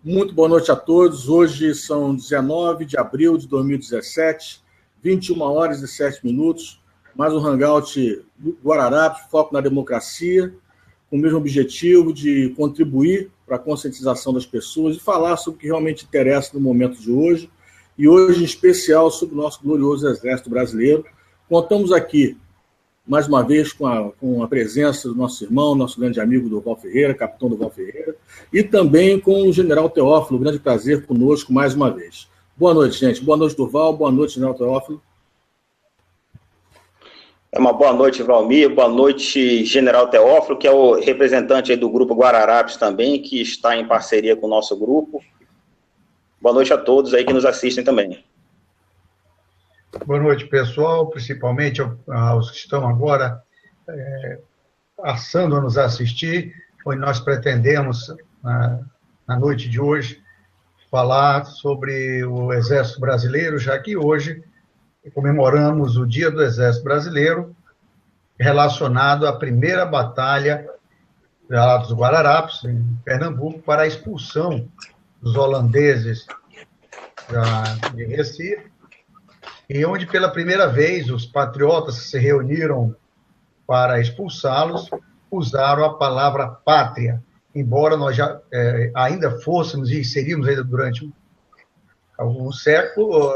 Muito boa noite a todos. Hoje são 19 de abril de 2017, 21 horas e 7 minutos. Mais um Hangout do Guararapes, foco na democracia, com o mesmo objetivo de contribuir para a conscientização das pessoas e falar sobre o que realmente interessa no momento de hoje. E hoje, em especial, sobre o nosso glorioso Exército Brasileiro. Contamos aqui, mais uma vez, com a presença do nosso irmão, nosso grande amigo Durval Ferreira, capitão Durval Ferreira, e também com o general Teófilo. Grande prazer conosco mais uma vez. Boa noite, gente. Boa noite, Durval. Boa noite, general Teófilo. Uma boa noite, Valmir. Boa noite, general Teófilo, que é o representante aí do grupo Guararapes também, que está em parceria com o nosso grupo. Boa noite a todos aí que nos assistem também. Boa noite, pessoal, principalmente aos que estão agora passando a nos assistir, onde nós pretendemos, na noite de hoje, falar sobre o Exército Brasileiro, já que hoje comemoramos o Dia do Exército Brasileiro, relacionado à primeira batalha dos Guararapes, em Pernambuco, para a expulsão dos holandeses de Recife, e onde, pela primeira vez, os patriotas que se reuniram para expulsá-los usaram a palavra pátria, embora nós já ainda fôssemos e seríamos ainda durante algum século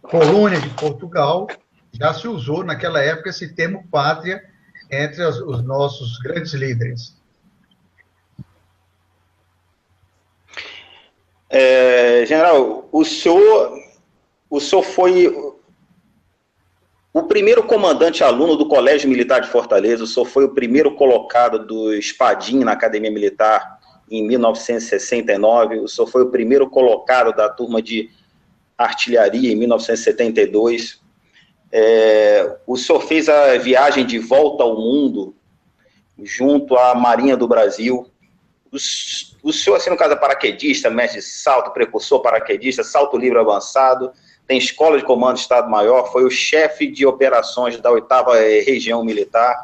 colônia de Portugal, já se usou naquela época esse termo pátria entre os nossos grandes líderes. General, o senhor foi o primeiro comandante aluno do Colégio Militar de Fortaleza, o senhor foi o primeiro colocado do Espadim na Academia Militar em 1969, o senhor foi o primeiro colocado da turma de artilharia em 1972, o senhor fez a viagem de volta ao mundo junto à Marinha do Brasil. O senhor, assim, no caso, é paraquedista, mestre de salto, precursor paraquedista, salto livre avançado, tem escola de comando de Estado-Maior, foi o chefe de operações da 8ª Região Militar,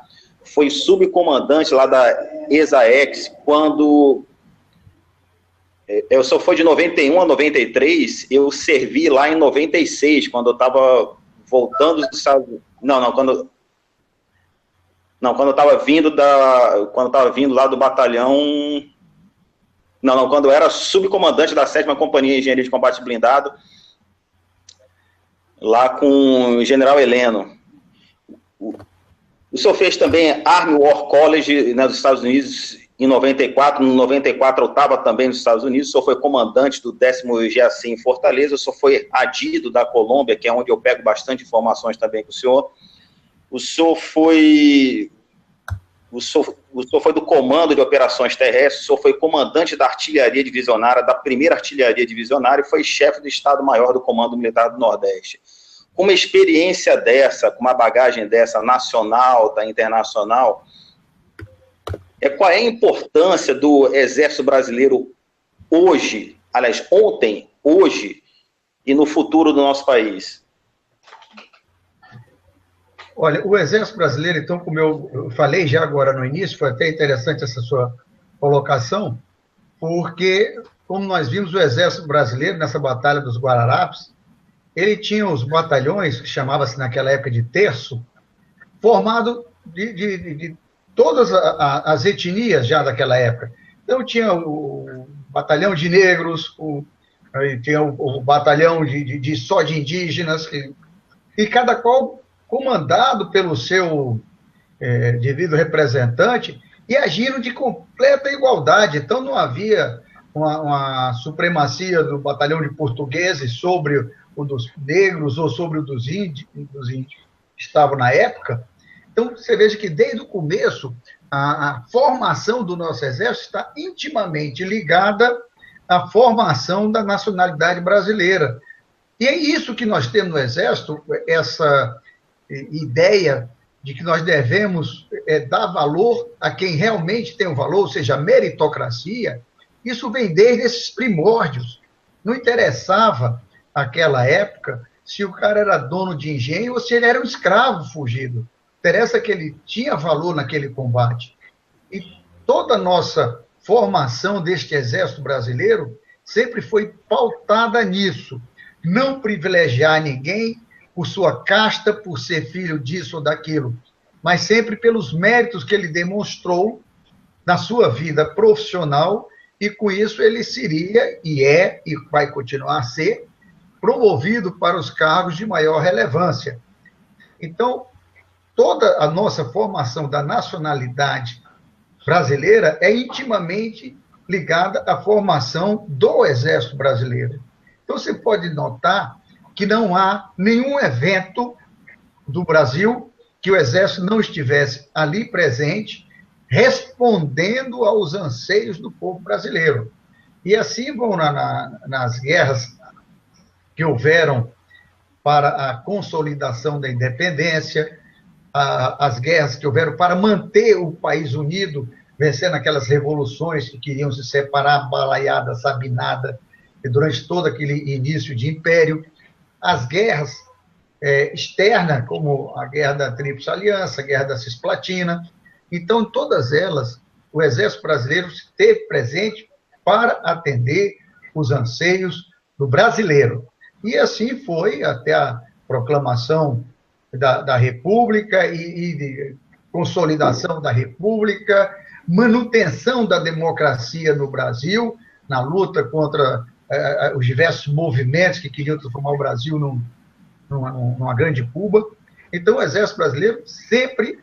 foi subcomandante lá da ESAEX, quando eu só foi de 91 a 93, eu servi lá em 96, quando eu estava voltando dos Estados Unidos. Quando eu estava vindo lá do batalhão. Quando eu era subcomandante da 7ª Companhia de Engenharia de Combate Blindado, lá com o general Heleno. O senhor fez também Army War College, né, dos Estados Unidos em 94. No 94 eu estava também nos Estados Unidos. O senhor foi comandante do 10º GAC em Fortaleza. O senhor foi adido da Colômbia, que é onde eu pego bastante informações também com o senhor. O senhor foi do Comando de Operações Terrestres, o senhor foi comandante da Artilharia Divisionária, da primeira Artilharia Divisionária, e foi chefe do Estado-Maior do Comando Militar do Nordeste. Com uma experiência dessa, com uma bagagem dessa, nacional, internacional, qual é a importância do Exército Brasileiro hoje, aliás, ontem, hoje e no futuro do nosso país? Olha, o Exército Brasileiro, então, como eu falei já agora no início, foi até interessante essa sua colocação, porque, como nós vimos, o Exército Brasileiro, nessa Batalha dos Guararapes, ele tinha os batalhões, que chamava-se naquela época de terço, formado de todas as etnias já daquela época. Então, tinha o batalhão de negros, tinha o batalhão só de indígenas, e cada qual comandado pelo seu devido representante, e agiram de completa igualdade. Então, não havia uma supremacia do batalhão de portugueses sobre o dos negros ou sobre o dos índios que estavam na época. Então, você veja que, desde o começo, a formação do nosso exército está intimamente ligada à formação da nacionalidade brasileira. E é isso que nós temos no exército, essa ideia de que nós devemos dar valor a quem realmente tem o valor, ou seja, a meritocracia. Isso vem desde esses primórdios. Não interessava, naquela época, se o cara era dono de engenho ou se ele era um escravo fugido. Interessa que ele tinha valor naquele combate. E toda a nossa formação deste Exército Brasileiro sempre foi pautada nisso. Não privilegiar ninguém por sua casta, por ser filho disso ou daquilo, mas sempre pelos méritos que ele demonstrou na sua vida profissional, e com isso ele seria, e vai continuar a ser, promovido para os cargos de maior relevância. Então, toda a nossa formação da nacionalidade brasileira é intimamente ligada à formação do Exército Brasileiro. Então, você pode notar que não há nenhum evento do Brasil que o Exército não estivesse ali presente, respondendo aos anseios do povo brasileiro. E assim vão nas guerras que houveram para a consolidação da independência, as guerras que houveram para manter o país unido, vencendo aquelas revoluções que queriam se separar, Balaiada, Sabinada, durante todo aquele início de império, as guerras externas, como a Guerra da Tríplice Aliança, a Guerra da Cisplatina. Então, em todas elas, o Exército Brasileiro esteve presente para atender os anseios do brasileiro. E assim foi até a proclamação da República e de consolidação da República, manutenção da democracia no Brasil, na luta contra os diversos movimentos que queriam transformar o Brasil numa grande Cuba. Então, o Exército Brasileiro sempre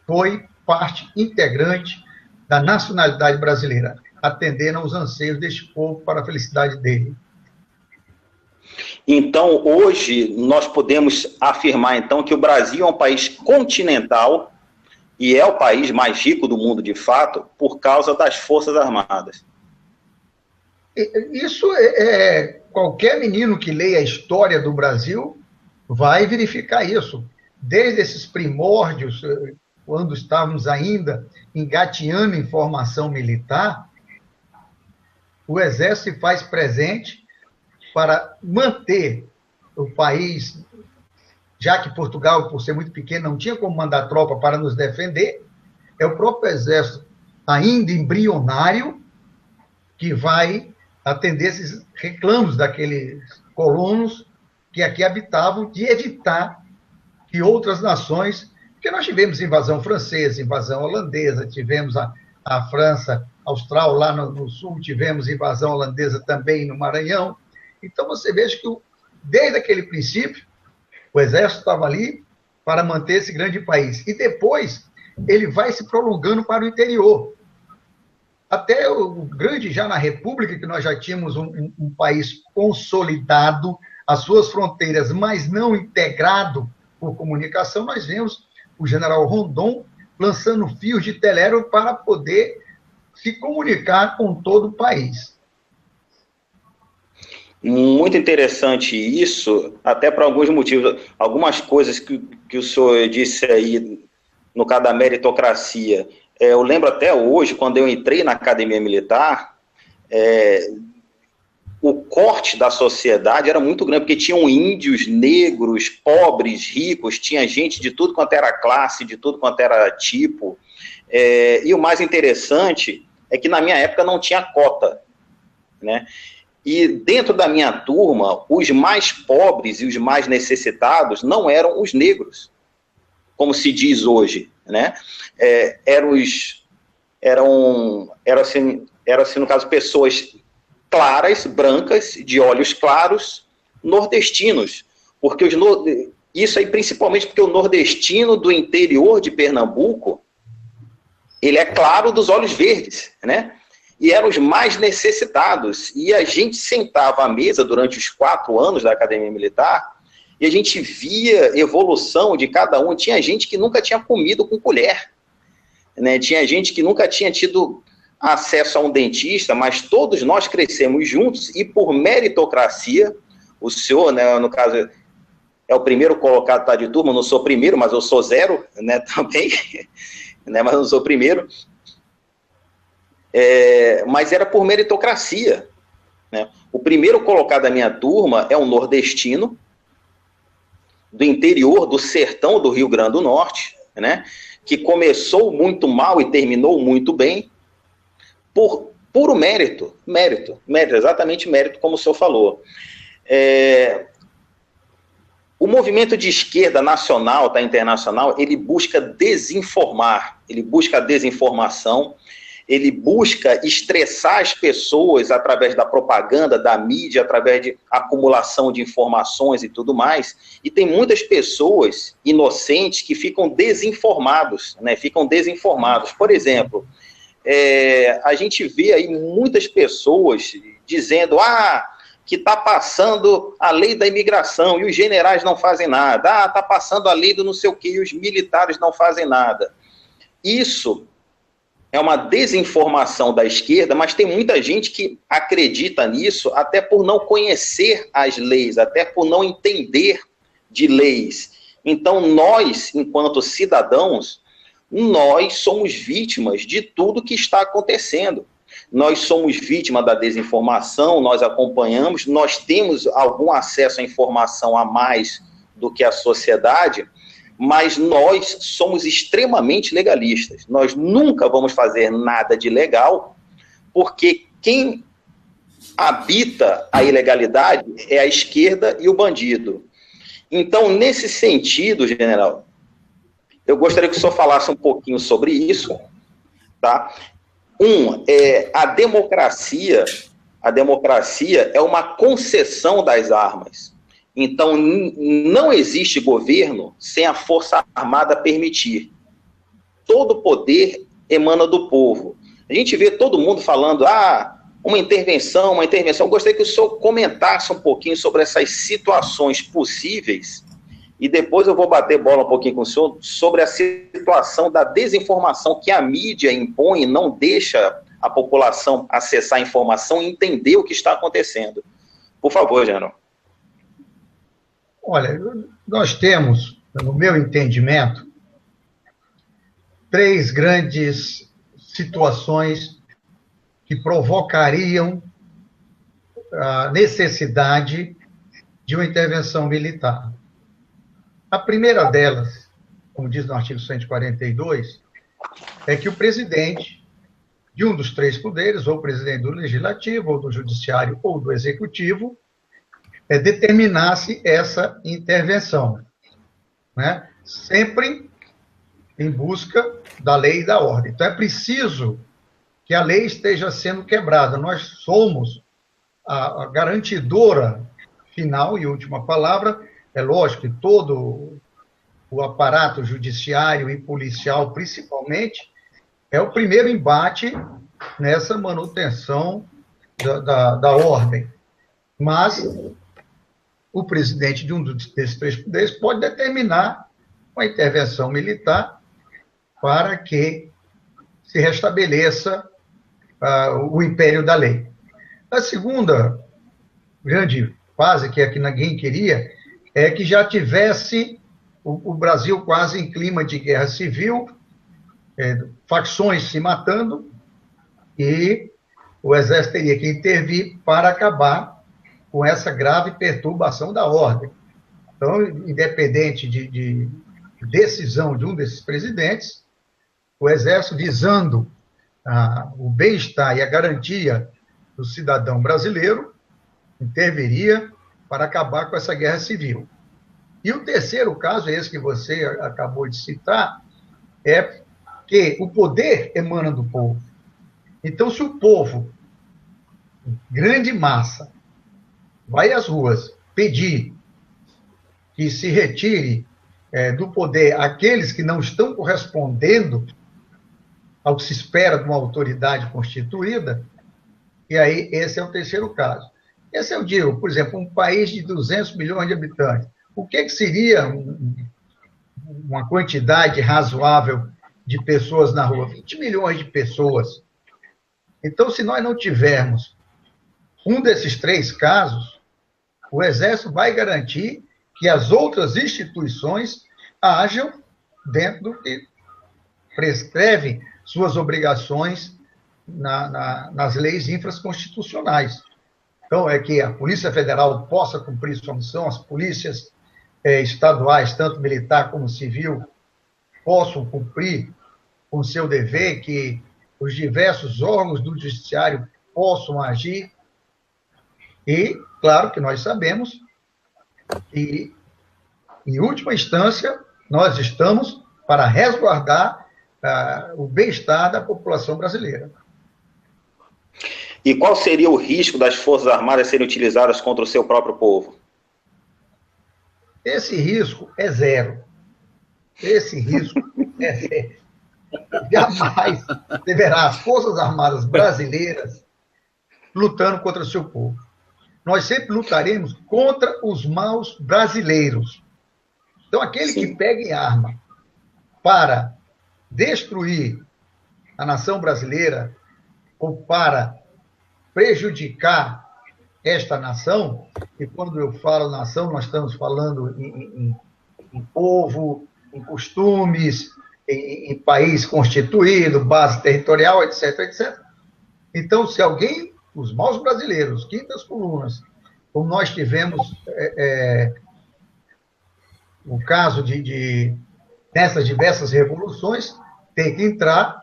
foi parte integrante da nacionalidade brasileira, atendendo aos anseios deste povo para a felicidade dele. Então, hoje, nós podemos afirmar, então, que o Brasil é um país continental e é o país mais rico do mundo, de fato, por causa das Forças Armadas. Isso qualquer menino que leia a história do Brasil vai verificar isso. Desde esses primórdios, quando estávamos ainda engateando em formação militar, o Exército se faz presente para manter o país, já que Portugal, por ser muito pequeno, não tinha como mandar tropa para nos defender, é o próprio Exército, ainda embrionário, que vai atender esses reclamos daqueles colonos que aqui habitavam, de evitar que outras nações, porque nós tivemos invasão francesa, invasão holandesa, tivemos a França Austral lá no sul, tivemos invasão holandesa também no Maranhão. Então, você veja que, desde aquele princípio, o Exército estava ali para manter esse grande país. E depois, ele vai se prolongando para o interior. Até o grande, já na República, que nós já tínhamos um país consolidado, as suas fronteiras, mas não integrado por comunicação, nós vemos o general Rondon lançando fios de telégrafo para poder se comunicar com todo o país. Muito interessante isso, até por alguns motivos. Algumas coisas que o senhor disse aí, no caso da meritocracia, eu lembro até hoje, quando eu entrei na Academia Militar, o corte da sociedade era muito grande, porque tinham índios, negros, pobres, ricos, tinha gente de tudo quanto era classe, de tudo quanto era tipo. E o mais interessante é que na minha época não tinha cota, né? E dentro da minha turma, os mais pobres e os mais necessitados não eram os negros, como se diz hoje, né? Eram assim, no caso, pessoas claras, brancas, de olhos claros, nordestinos. Porque isso aí principalmente porque o nordestino do interior de Pernambuco, ele é claro dos olhos verdes, né? E eram os mais necessitados. E a gente sentava à mesa durante os 4 anos da Academia Militar e a gente via evolução de cada um. Tinha gente que nunca tinha comido com colher, né? Tinha gente que nunca tinha tido acesso a um dentista, mas todos nós crescemos juntos e por meritocracia, o senhor, né, no caso, é o primeiro colocado tá, de turma, eu não sou primeiro, mas eu sou 0, né, também, né, mas eu não sou primeiro. Mas era por meritocracia, né? O primeiro colocado da minha turma é um nordestino, do interior, do sertão do Rio Grande do Norte, né? Que começou muito mal e terminou muito bem, por puro mérito, exatamente mérito, como o senhor falou. O movimento de esquerda nacional, internacional, ele busca desinformar, ele busca a desinformação, ele busca estressar as pessoas através da propaganda, da mídia, através de acumulação de informações e tudo mais, e tem muitas pessoas inocentes que ficam desinformados, né? Por exemplo, a gente vê aí muitas pessoas dizendo, que está passando a lei da imigração e os generais não fazem nada, está passando a lei do não sei o quê e os militares não fazem nada. Isso é uma desinformação da esquerda, mas tem muita gente que acredita nisso até por não conhecer as leis, até por não entender de leis. Então, nós, enquanto cidadãos, nós somos vítimas de tudo que está acontecendo. Nós somos vítimas da desinformação, nós acompanhamos, nós temos algum acesso à informação a mais do que a sociedade, mas nós somos extremamente legalistas. Nós nunca vamos fazer nada de legal, porque quem habita a ilegalidade é a esquerda e o bandido. Então, nesse sentido, general, eu gostaria que o senhor falasse um pouquinho sobre isso, tá? A democracia é uma concessão das armas. Então, não existe governo sem a Força Armada permitir. Todo poder emana do povo. A gente vê todo mundo falando, uma intervenção. Eu gostaria que o senhor comentasse um pouquinho sobre essas situações possíveis e depois eu vou bater bola um pouquinho com o senhor sobre a situação da desinformação que a mídia impõe, não deixa a população acessar a informação e entender o que está acontecendo. Por favor, general. Olha, nós temos, no meu entendimento, 3 grandes situações que provocariam a necessidade de uma intervenção militar. A primeira delas, como diz no artigo 142, é que o presidente de um dos 3 poderes, ou o presidente do Legislativo, ou do Judiciário, ou do Executivo, determinasse essa intervenção, né? Sempre em busca da lei e da ordem. Então, é preciso que a lei esteja sendo quebrada. Nós somos a garantidora final e última palavra. É lógico que todo o aparato judiciário e policial, principalmente, é o primeiro embate nessa manutenção da ordem. Mas o presidente de um desses 3 poderes pode determinar uma intervenção militar para que se restabeleça o império da lei. A segunda grande fase, que é que ninguém queria, é que já tivesse o Brasil quase em clima de guerra civil, facções se matando, e o Exército teria que intervir para acabar com essa grave perturbação da ordem. Então, independente de decisão de um desses presidentes, o Exército, visando o bem-estar e a garantia do cidadão brasileiro, interviria para acabar com essa guerra civil. E o terceiro caso, esse que você acabou de citar, é que o poder emana do povo. Então, se o povo, grande massa, vai às ruas pedir que se retire do poder aqueles que não estão correspondendo ao que se espera de uma autoridade constituída, e aí esse é o terceiro caso. Esse eu digo, por exemplo, um país de 200 milhões de habitantes. O que seria uma quantidade razoável de pessoas na rua? 20 milhões de pessoas. Então, se nós não tivermos um desses 3 casos, o Exército vai garantir que as outras instituições ajam dentro do que prescreve suas obrigações nas leis infraconstitucionais. Então, é que a Polícia Federal possa cumprir sua missão, as polícias estaduais, tanto militar como civil, possam cumprir com o seu dever, que os diversos órgãos do judiciário possam agir. E, claro que nós sabemos que, em última instância, nós estamos para resguardar o bem-estar da população brasileira. E qual seria o risco das Forças Armadas serem utilizadas contra o seu próprio povo? Esse risco é zero. Esse risco é zero. Jamais deverá as Forças Armadas brasileiras lutando contra o seu povo. Nós sempre lutaremos contra os maus brasileiros. Então, aquele Sim. que pega em arma para destruir a nação brasileira ou para prejudicar esta nação, e quando eu falo nação, nós estamos falando em povo, em costumes, em país constituído, base territorial, etc, etc. Então, se alguém, os maus brasileiros, quintas colunas, como nós tivemos o caso dessas diversas revoluções, tem que entrar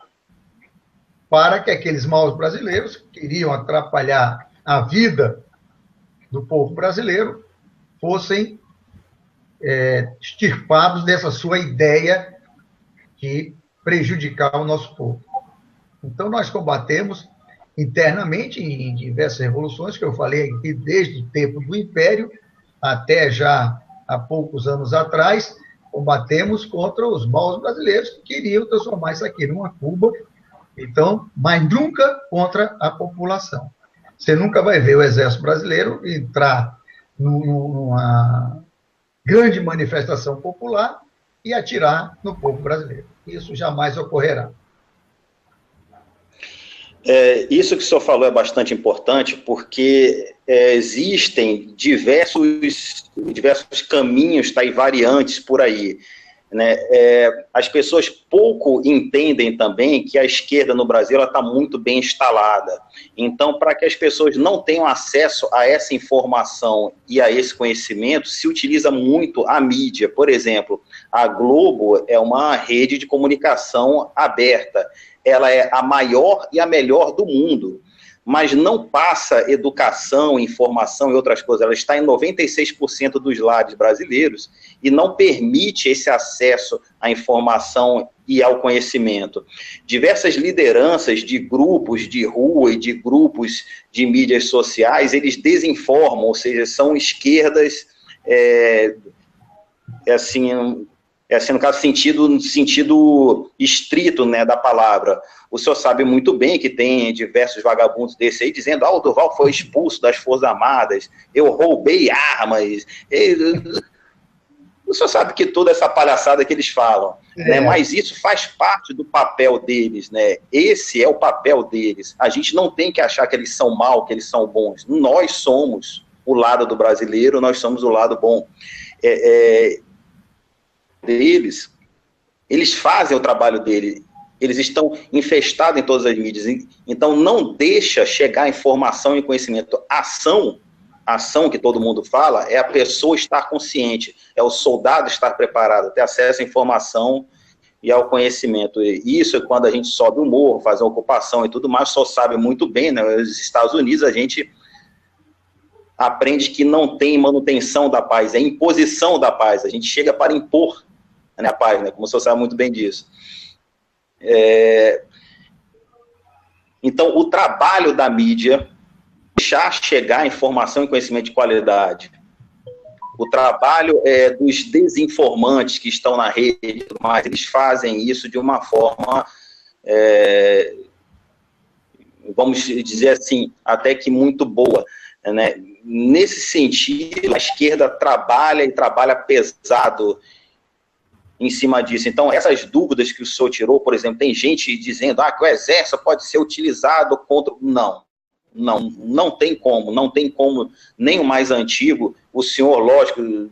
para que aqueles maus brasileiros que queriam atrapalhar a vida do povo brasileiro fossem extirpados dessa sua ideia de prejudicar o nosso povo. Então, nós combatemos internamente em diversas revoluções, que eu falei aqui desde o tempo do Império até já há poucos anos atrás, combatemos contra os maus brasileiros que queriam transformar isso aqui numa Cuba. Então, mas nunca contra a população. Você nunca vai ver o Exército Brasileiro entrar numa grande manifestação popular e atirar no povo brasileiro. Isso jamais ocorrerá. Isso que o senhor falou é bastante importante, porque existem diversos caminhos e variantes por aí. Né? As pessoas pouco entendem também que a esquerda no Brasil está muito bem instalada. Então, para que as pessoas não tenham acesso a essa informação e a esse conhecimento, se utiliza muito a mídia. Por exemplo, a Globo é uma rede de comunicação aberta. Ela é a maior e a melhor do mundo, mas não passa educação, informação e outras coisas. Ela está em 96% dos lares brasileiros e não permite esse acesso à informação e ao conhecimento. Diversas lideranças de grupos de rua e de grupos de mídias sociais, eles desinformam, ou seja, são esquerdas, no caso, sentido estrito, né, da palavra. O senhor sabe muito bem que tem diversos vagabundos desse aí dizendo: o Durval foi expulso das Forças Armadas, eu roubei armas. O senhor sabe que toda essa palhaçada que eles falam, né, mas isso faz parte do papel deles, né? Esse é o papel deles. A gente não tem que achar que eles são maus, que eles são bons. Nós somos o lado do brasileiro, nós somos o lado bom. Deles, eles fazem o trabalho deles, eles estão infestados em todas as mídias, então não deixa chegar informação e conhecimento. Ação que todo mundo fala, é a pessoa estar consciente, é o soldado estar preparado, ter acesso à informação e ao conhecimento. E isso é quando a gente sobe o morro, faz a ocupação e tudo mais, só sabe muito bem, né? Nos Estados Unidos a gente aprende que não tem manutenção da paz, é imposição da paz, a gente chega para impor, né, a paz, né, como o senhor sabe muito bem disso. Então, o trabalho da mídia, deixar chegar informação e conhecimento de qualidade. O trabalho dos desinformantes que estão na rede, mas eles fazem isso de uma forma, vamos dizer assim, até que muito boa, né? Nesse sentido, a esquerda trabalha e trabalha pesado em cima disso. Então, essas dúvidas que o senhor tirou, por exemplo, tem gente dizendo que o Exército pode ser utilizado contra... Não tem como, nem o mais antigo. O senhor, lógico, o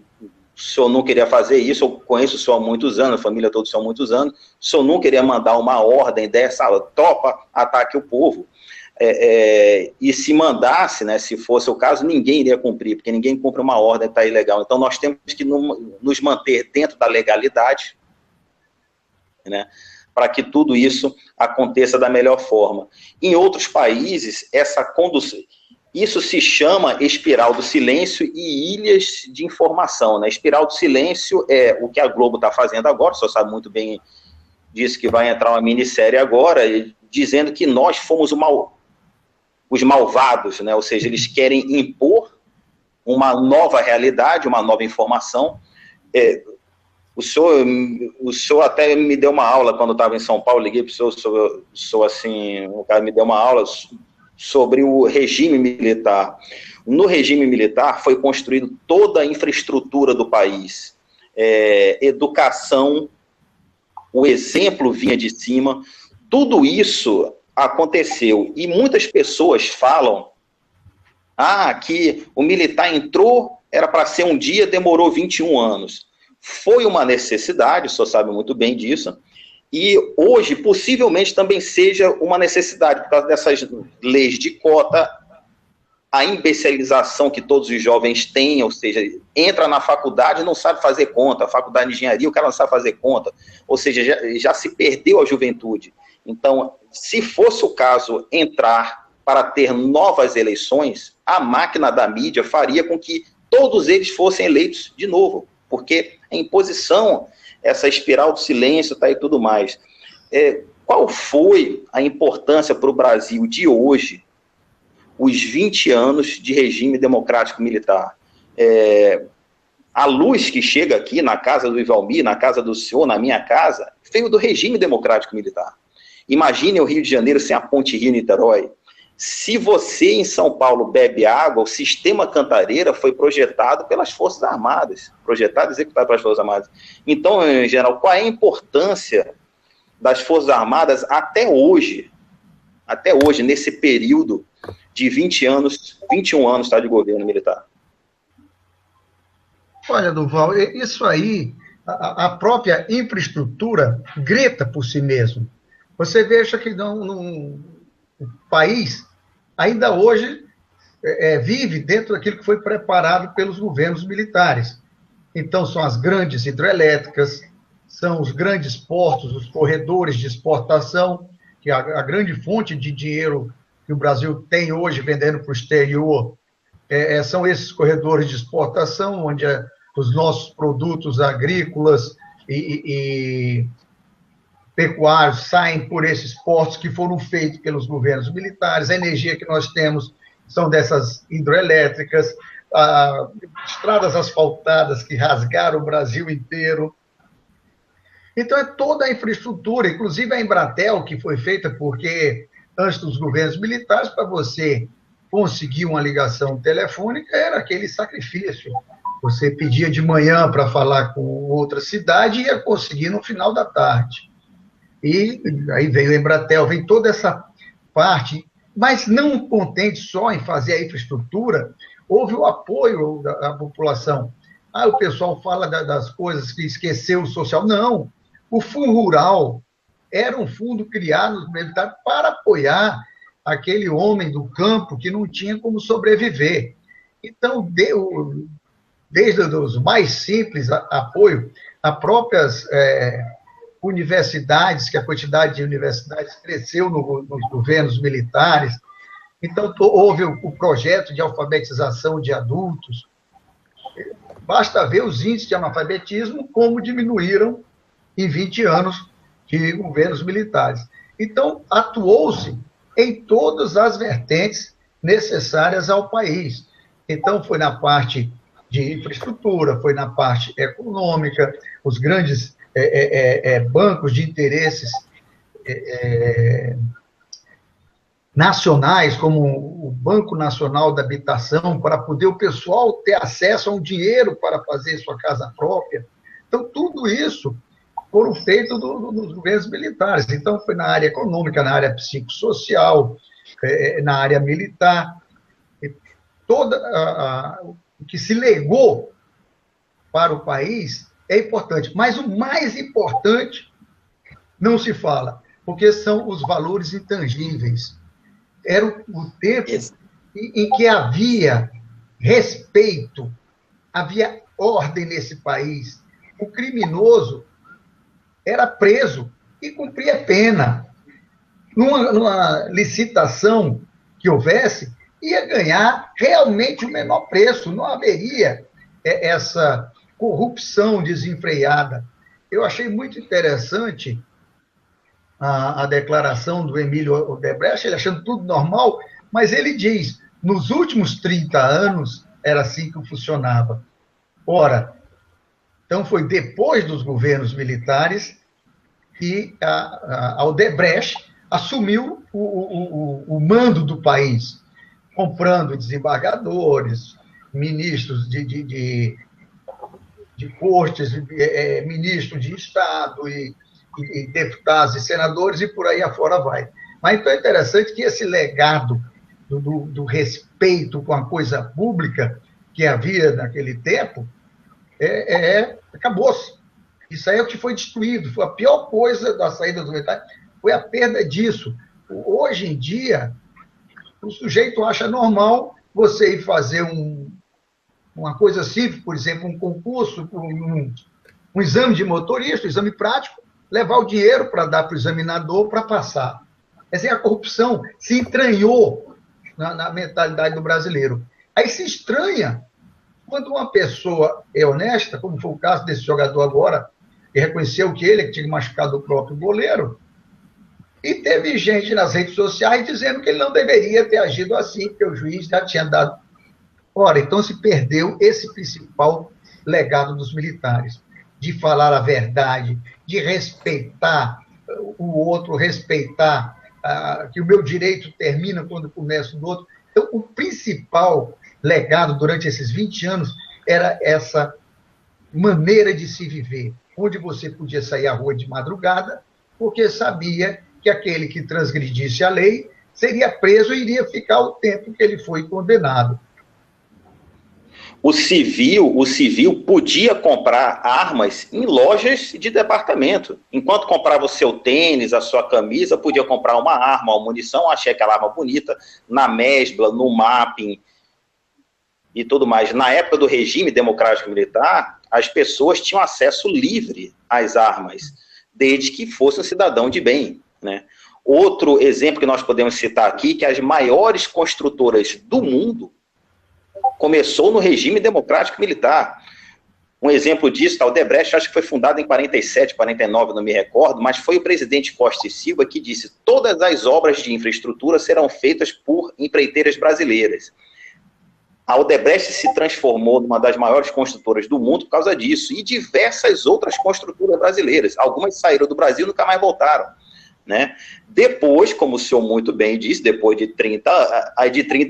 senhor não queria fazer isso, eu conheço o senhor há muitos anos, a família toda do senhor há muitos anos, o senhor não queria mandar uma ordem dessa, tropa, ataque o povo. E se mandasse, né, se fosse o caso, ninguém iria cumprir, porque ninguém cumpre uma ordem que está ilegal. Então, nós temos que nos manter dentro da legalidade, né, para que tudo isso aconteça da melhor forma. Em outros países, isso se chama espiral do silêncio e ilhas de informação, né? Espiral do silêncio é o que a Globo está fazendo agora, o senhor sabe muito bem disso, que vai entrar uma minissérie agora, dizendo que nós fomos os malvados, né? Ou seja, eles querem impor uma nova realidade, uma nova informação. O senhor até me deu uma aula quando eu estava em São Paulo, liguei para o senhor, assim, o cara me deu uma aula sobre o regime militar. No regime militar foi construído toda a infraestrutura do país, educação, o exemplo vinha de cima, tudo isso aconteceu, e muitas pessoas falam que o militar entrou, era para ser um dia, demorou 21 anos. Foi uma necessidade, o senhor sabe muito bem disso, e hoje, possivelmente, também seja uma necessidade, por causa dessas leis de cota, a imbecilização que todos os jovens têm, ou seja, entra na faculdade e não sabe fazer conta, a faculdade de engenharia, o cara não sabe fazer conta, ou seja, já se perdeu a juventude. Então, se fosse o caso entrar para ter novas eleições, a máquina da mídia faria com que todos eles fossem eleitos de novo, porque a imposição, essa espiral do silêncio, tá, e tudo mais. Qual foi a importância para o Brasil de hoje, os 20 anos de regime democrático militar? A luz que chega aqui na casa do Ivalmir, na casa do senhor, na minha casa, veio do regime democrático militar. Imagine o Rio de Janeiro sem a ponte Rio-Niterói. Se você em São Paulo bebe água, o sistema Cantareira foi projetado pelas Forças Armadas, projetado e executado pelas Forças Armadas. Então, em geral, qual é a importância das Forças Armadas até hoje, nesse período de 21 anos de governo militar? Olha, Duval, isso aí, a própria infraestrutura grita por si mesmo. Você veja que o país ainda hoje vive dentro daquilo que foi preparado pelos governos militares. Então, são as grandes hidrelétricas, são os grandes portos, os corredores de exportação, que a grande fonte de dinheiro que o Brasil tem hoje vendendo para o exterior, são esses corredores de exportação, onde os nossos produtos agrícolas e pecuários saem por esses portos que foram feitos pelos governos militares. A energia que nós temos são dessas hidrelétricas, estradas asfaltadas que rasgaram o Brasil inteiro. Então, é toda a infraestrutura, inclusive a Embratel, que foi feita porque, antes dos governos militares, para você conseguir uma ligação telefônica, era aquele sacrifício. Você pedia de manhã para falar com outra cidade e ia conseguir no final da tarde. E aí veio a Embratel, vem toda essa parte, mas não contente só em fazer a infraestrutura, houve o apoio da população. O pessoal fala das coisas que esqueceu o social. Não, o Fundo Rural era um fundo criado no militar para apoiar aquele homem do campo que não tinha como sobreviver. Então, desde os mais simples apoio a próprias universidades, que a quantidade de universidades cresceu nos governos militares. Então, houve o projeto de alfabetização de adultos. Basta ver os índices de analfabetismo, como diminuíram em 20 anos de governos militares. Então, atuou-se em todas as vertentes necessárias ao país. Então, foi na parte de infraestrutura, foi na parte econômica, os grandes bancos de interesses nacionais, como o Banco Nacional da Habitação, para poder o pessoal ter acesso a um dinheiro para fazer sua casa própria. Então, tudo isso foram feitos nos governos militares. Então, foi na área econômica, na área psicossocial, na área militar. O que se legou para o país é importante, mas o mais importante não se fala, porque são os valores intangíveis. Era o tempo em que havia respeito, havia ordem nesse país. O criminoso era preso e cumprir a pena. Numa licitação que houvesse, ia ganhar realmente o menor preço, não haveria essa corrupção desenfreada. Eu achei muito interessante a declaração do Emílio Odebrecht, ele achando tudo normal, mas ele diz, nos últimos 30 anos, era assim que funcionava. Ora, então foi depois dos governos militares que a Odebrecht assumiu o mando do país, comprando desembargadores, ministros de cortes, ministros de Estado, e deputados e senadores, e por aí afora vai. Mas então é interessante que esse legado do respeito com a coisa pública que havia naquele tempo, acabou-se. Isso aí é o que foi destruído. Foi a pior coisa da saída do militar, foi a perda disso. Hoje em dia, o sujeito acha normal você ir fazer uma coisa simples, por exemplo, um concurso, um exame de motorista, um exame prático, levar o dinheiro para dar para o examinador para passar. Essa é a corrupção, se entranhou na mentalidade do brasileiro. Aí se estranha quando uma pessoa é honesta, como foi o caso desse jogador agora, que reconheceu que ele tinha machucado o próprio goleiro, e teve gente nas redes sociais dizendo que ele não deveria ter agido assim, porque o juiz já tinha dado. Ora, então se perdeu esse principal legado dos militares, de falar a verdade, de respeitar o outro, respeitar que o meu direito termina quando começa o do outro. Então, o principal legado durante esses 20 anos era essa maneira de se viver, onde você podia sair à rua de madrugada, porque sabia que aquele que transgredisse a lei seria preso e iria ficar o tempo que ele foi condenado. O civil podia comprar armas em lojas de departamento. Enquanto comprava o seu tênis, a sua camisa, podia comprar uma arma, uma munição, achei aquela arma bonita, na Mesbla, no Mapping e tudo mais. Na época do regime democrático militar, as pessoas tinham acesso livre às armas, desde que fosse um cidadão de bem, né? Outro exemplo que nós podemos citar aqui, que as maiores construtoras do mundo começou no regime democrático militar. Um exemplo disso, a Odebrecht, acho que foi fundada em 47, 49, não me recordo, mas foi o presidente Costa e Silva que disse: todas as obras de infraestrutura serão feitas por empreiteiras brasileiras. A Odebrecht se transformou numa das maiores construtoras do mundo por causa disso, e diversas outras construtoras brasileiras. Algumas saíram do Brasil e nunca mais voltaram, né? Depois, como o senhor muito bem disse, depois de 30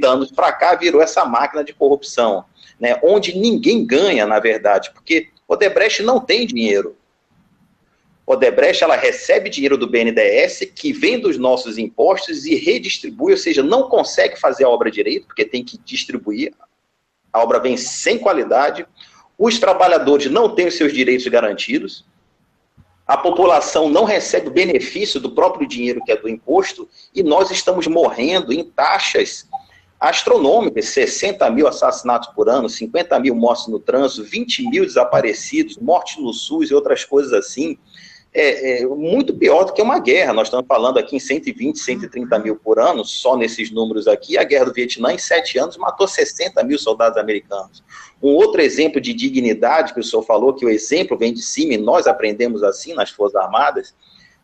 anos para cá, virou essa máquina de corrupção, né? Onde ninguém ganha, na verdade, porque Odebrecht não tem dinheiro. Odebrecht, ela recebe dinheiro do BNDES, que vem dos nossos impostos e redistribui, ou seja, não consegue fazer a obra direito, porque tem que distribuir. A obra vem sem qualidade, os trabalhadores não têm os seus direitos garantidos, a população não recebe o benefício do próprio dinheiro que é do imposto, e nós estamos morrendo em taxas astronômicas, 60 mil assassinatos por ano, 50 mil mortes no trânsito, 20 mil desaparecidos, mortes no SUS e outras coisas assim. Muito pior do que uma guerra. Nós estamos falando aqui em 120, 130 mil por ano, só nesses números aqui. A guerra do Vietnã, em 7 anos, matou 60 mil soldados americanos. Um outro exemplo de dignidade que o senhor falou, que o exemplo vem de cima, e nós aprendemos assim nas Forças Armadas,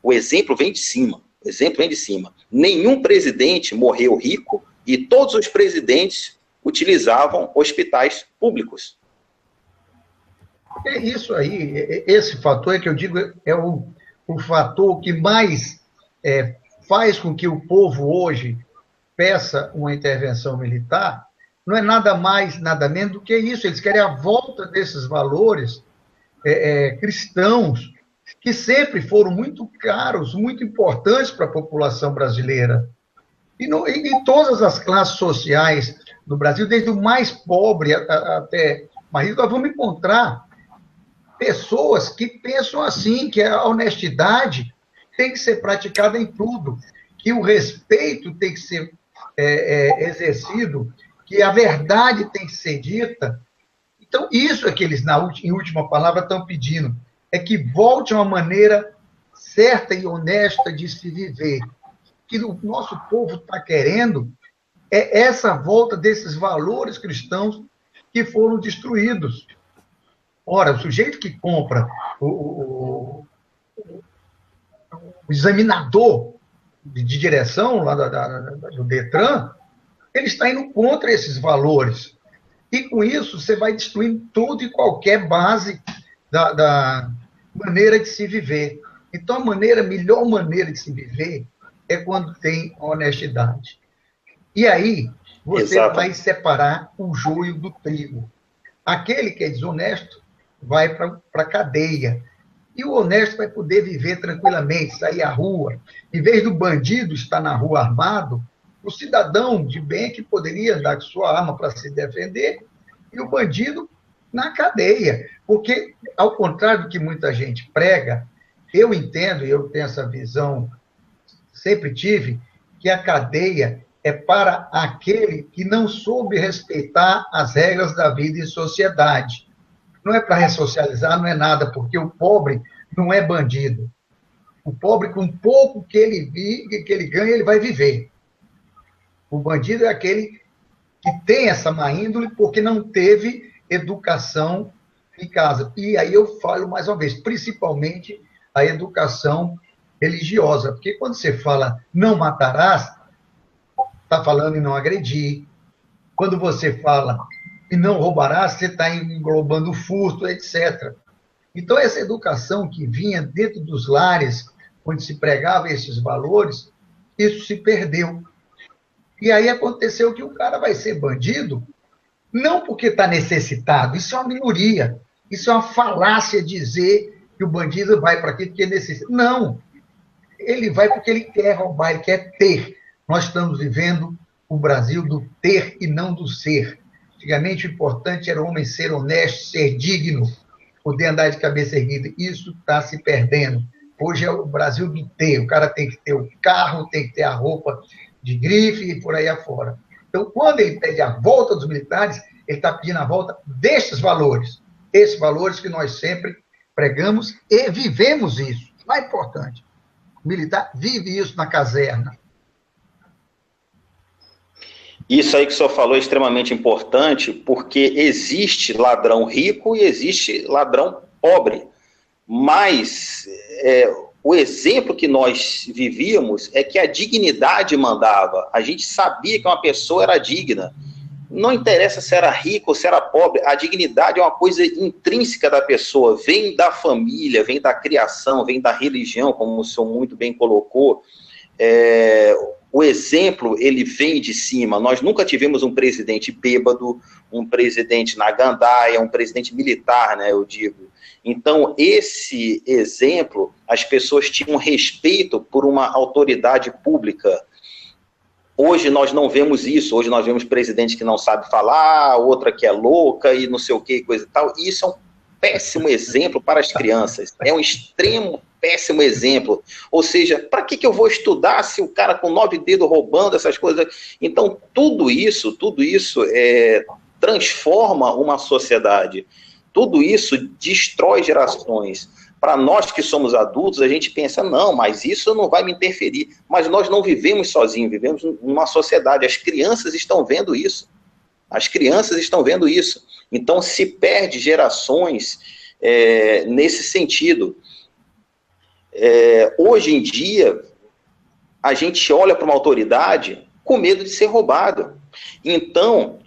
o exemplo vem de cima. O exemplo vem de cima. Nenhum presidente morreu rico e todos os presidentes utilizavam hospitais públicos. É isso aí, esse fator é que eu digo é o fator que mais faz com que o povo hoje peça uma intervenção militar. Não é nada mais, nada menos do que isso. Eles querem a volta desses valores cristãos que sempre foram muito caros, muito importantes para a população brasileira. E em todas as classes sociais do Brasil, desde o mais pobre até mais rico, nós vamos encontrar pessoas que pensam assim, que a honestidade tem que ser praticada em tudo, que o respeito tem que ser exercido, que a verdade tem que ser dita. Então, isso é que eles, em última palavra, estão pedindo, é que volte a uma maneira certa e honesta de se viver. O que o nosso povo está querendo é essa volta desses valores cristãos que foram destruídos. Ora, o sujeito que compra o examinador de direção lá do Detran, ele está indo contra esses valores. E com isso, você vai destruindo tudo e qualquer base da maneira de se viver. Então, a melhor maneira de se viver é quando tem honestidade. E aí, você vai separar o joio do trigo. Aquele que é desonesto vai para a cadeia. E o honesto vai poder viver tranquilamente, sair à rua. Em vez do bandido estar na rua armado, o cidadão de bem que poderia dar sua arma para se defender, e o bandido na cadeia. Porque, ao contrário do que muita gente prega, eu entendo, e eu tenho essa visão, sempre tive, que a cadeia é para aquele que não soube respeitar as regras da vida em sociedade. Não é para ressocializar, não é nada, porque o pobre não é bandido. O pobre, com pouco que ele ganha, ele vai viver. O bandido é aquele que tem essa má índole porque não teve educação em casa. E aí eu falo mais uma vez, principalmente a educação religiosa. Porque quando você fala não matarás, está falando em não agredir. Quando você fala e não roubarás, você está englobando furto, etc. Então, essa educação que vinha dentro dos lares, onde se pregava esses valores, isso se perdeu. E aí aconteceu que o cara vai ser bandido, não porque está necessitado, isso é uma minoria, isso é uma falácia dizer que o bandido vai para aquilo porque necessita. Não, ele vai porque ele quer roubar, ele quer ter. Nós estamos vivendo o Brasil do ter e não do ser. Antigamente o importante era o homem ser honesto, ser digno, poder andar de cabeça erguida. Isso está se perdendo. Hoje é o Brasil do ter. O cara tem que ter o carro, tem que ter a roupa de grife e por aí afora. Então, quando ele pede a volta dos militares, ele está pedindo a volta destes valores. Esses valores que nós sempre pregamos e vivemos isso. Mais importante. O militar vive isso na caserna. Isso aí que o senhor falou é extremamente importante, porque existe ladrão rico e existe ladrão pobre. Mas o exemplo que nós vivíamos é que a dignidade mandava. A gente sabia que uma pessoa era digna. Não interessa se era rico ou se era pobre, a dignidade é uma coisa intrínseca da pessoa, vem da família, vem da criação, vem da religião, como o senhor muito bem colocou. O exemplo, ele vem de cima. Nós nunca tivemos um presidente bêbado, um presidente na gandaia, um presidente militar, né, eu digo. Então, esse exemplo, as pessoas tinham respeito por uma autoridade pública. Hoje nós não vemos isso. Hoje nós vemos presidente que não sabe falar, outra que é louca e não sei o que, coisa e tal. E isso é um péssimo exemplo para as crianças. É um extremo péssimo exemplo. Ou seja, para que eu vou estudar se o cara com 9 dedos roubando essas coisas? Então, tudo isso transforma uma sociedade. Tudo isso destrói gerações. Para nós que somos adultos, a gente pensa, não, mas isso não vai me interferir. Mas nós não vivemos sozinhos, vivemos numa sociedade. As crianças estão vendo isso. As crianças estão vendo isso. Então, se perde gerações nesse sentido. Hoje em dia, a gente olha para uma autoridade com medo de ser roubado. Então,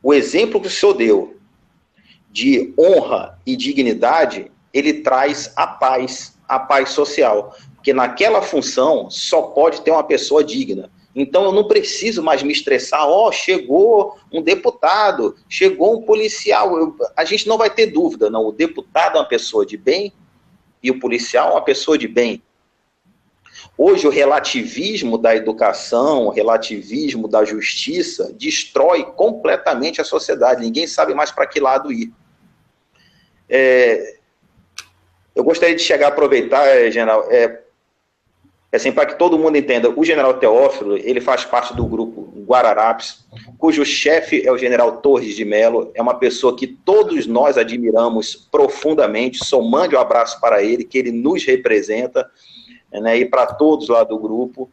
o exemplo que o senhor deu de honra e dignidade, ele traz a paz social. Porque naquela função só pode ter uma pessoa digna. Então eu não preciso mais me estressar, chegou um deputado, chegou um policial, a gente não vai ter dúvida, não, o deputado é uma pessoa de bem e o policial é uma pessoa de bem. Hoje o relativismo da educação, o relativismo da justiça destrói completamente a sociedade, ninguém sabe mais para que lado ir. Eu gostaria de aproveitar, general, assim, para que todo mundo entenda, o general Teófilo, ele faz parte do grupo Guararapes, cujo chefe é o general Torres de Mello, é uma pessoa que todos nós admiramos profundamente, só mande um abraço para ele, que ele nos representa, né, e para todos lá do grupo.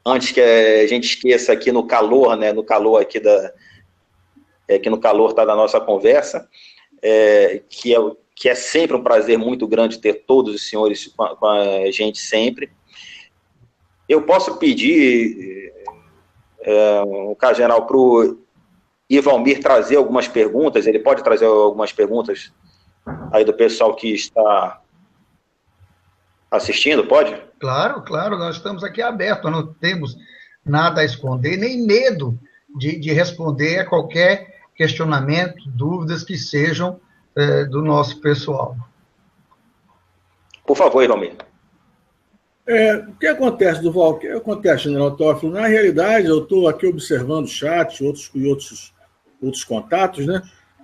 Antes que a gente esqueça aqui no calor, né, no calor aqui que no calor está da nossa conversa, que é sempre um prazer muito grande ter todos os senhores com a gente sempre. Eu posso pedir, o caso geral, para o Ivalmir trazer algumas perguntas, ele pode trazer algumas perguntas aí do pessoal que está assistindo, pode? Claro, claro, nós estamos aqui abertos, não temos nada a esconder, nem medo de responder a qualquer questionamento, dúvidas que sejam do nosso pessoal. Por favor, Ivalmir. O que acontece, Duval? O que acontece, general Teófilo? Na realidade, eu estou aqui observando o chat e outros contatos, né?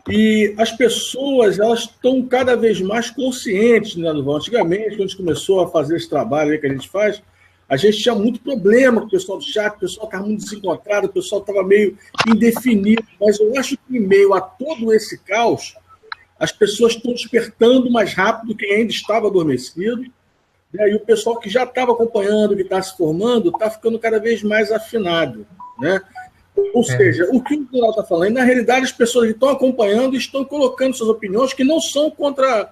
E as pessoas, elas estão cada vez mais conscientes, né, Duval? Antigamente, quando a gente começou a fazer esse trabalho aí que a gente faz, a gente tinha muito problema com o pessoal do chat, o pessoal estava muito desencontrado, o pessoal estava meio indefinido, mas eu acho que em meio a todo esse caos, as pessoas estão despertando mais rápido do que ainda estava adormecido, né? E o pessoal que já estava acompanhando, que está se formando, está ficando cada vez mais afinado, né? Ou seja, o que o Duval está falando, na realidade, as pessoas que estão acompanhando estão colocando suas opiniões que não são contra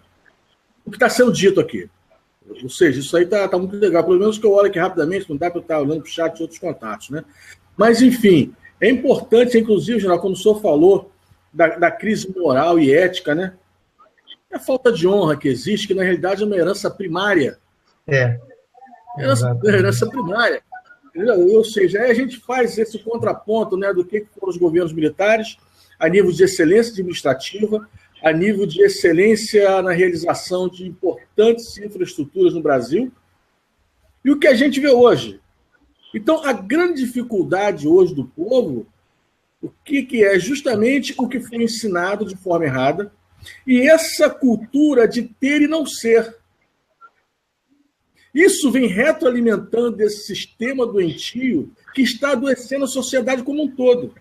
o que está sendo dito aqui. Ou seja, isso aí está muito legal. Pelo menos que eu olho aqui rapidamente, não dá para eu estar olhando para o chat e outros contatos, né? Mas, enfim, é importante, inclusive, general, quando o senhor falou da crise moral e ética, né? A falta de honra que existe, que na realidade é uma herança primária. Herança primária. Ou seja, aí a gente faz esse contraponto, né, do que foram os governos militares a nível de excelência administrativa, a nível de excelência na realização de importantes infraestruturas no Brasil, e o que a gente vê hoje. Então, a grande dificuldade hoje do povo, o que é justamente o que foi ensinado de forma errada, e essa cultura de ter e não ser. Isso vem retroalimentando esse sistema doentio que está adoecendo a sociedade como um todo.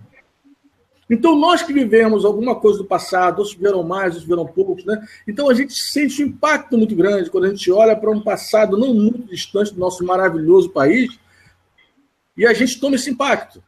Então, nós que vivemos alguma coisa do passado, outros viveram mais, outros viveram poucos, né? Então, a gente sente um impacto muito grande quando a gente olha para um passado não muito distante do nosso maravilhoso país e a gente toma esse impacto.